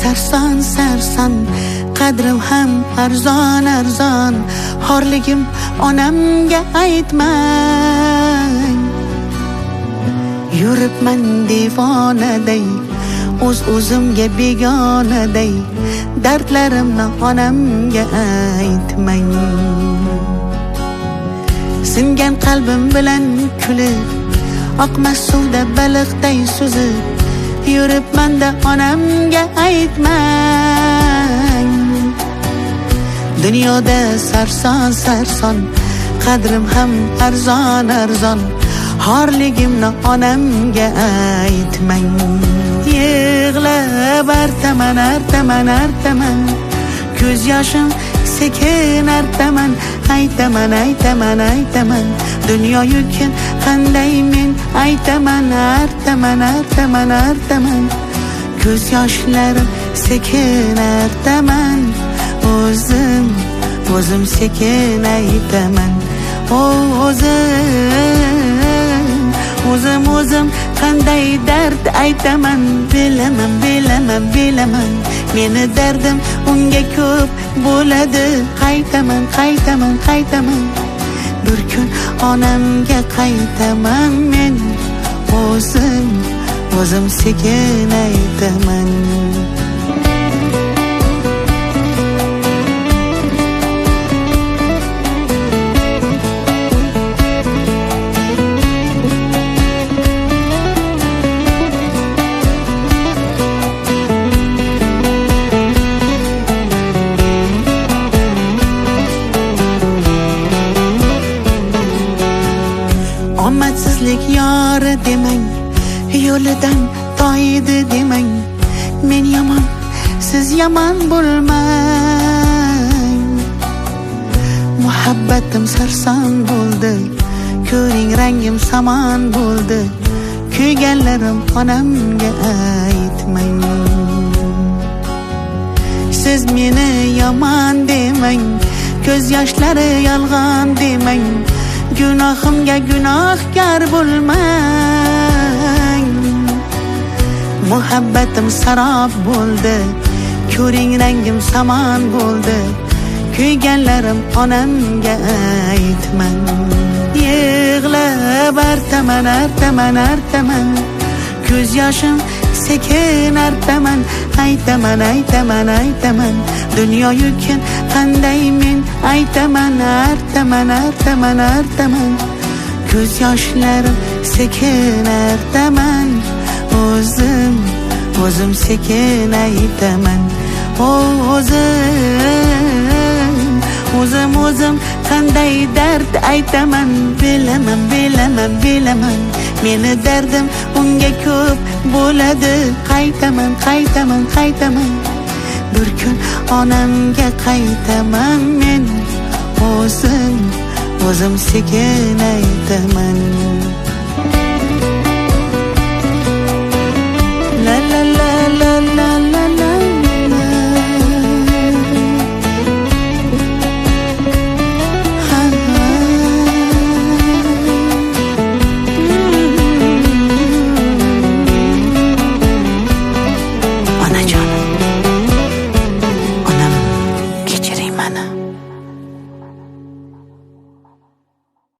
sarson sarson, qadrim ham arzon arzon. Xorligim onamga aytmang. Yuribman devonaday, o'zimga begonaday. Dardlarimni onamga aytmang. Singan qalbim bilan kulib, oqmas suvda baliqday suzib, yuribman-da onamga aytmang. Dunyoda sarson sarson, qadrim ham arzon arzon. Xorligimni onamga aytmang. Yig'lab artaman artaman artaman, ko'z yoshim sekin artaman. Aytaman aytaman aytaman, dunyo yukin qanday men aytaman. Artaman artaman artaman, ko'z yoshlarim sekin artaman. O'zim sekin aytaman. O'zim qanday dard aytaman. Bilaman meni dardim unga ko'p bo'ladi. Qaytaman bir kun onamga qaytaman men. O'zim sekin aytaman. Omadsizlik yori demang, yo'lidan toydi demang. Men yomon, siz yomon bo'lmang. Muhabbatim sarson bo'ldi, ko'ring rangim samon bo'ldi. Kuyganlarim onamga aytmang. Siz meni yomon demang, ko'z yoshlari yolg'on demang. Gunohimga gunohkor bo'lmang. Muhabbatim sarob bo'ldi, ko'ring rangim samon bo'ldi. Kuyganlarim onamga aytmang. Yig'lab artaman artaman artaman, ko'z yoshim sekin artaman. Aytaman aytaman aytaman, dunyo yukin qanday men aytaman. Artaman artaman artaman, ko'z yoshlarim sekin artaman. O'zim sekin aytaman. O'zim qanday dard aytaman. Bilaman meni dardim unga ko'p bo'ladi. Qaytaman bir kun onamga qaytaman men. O'zim sekin aytaman.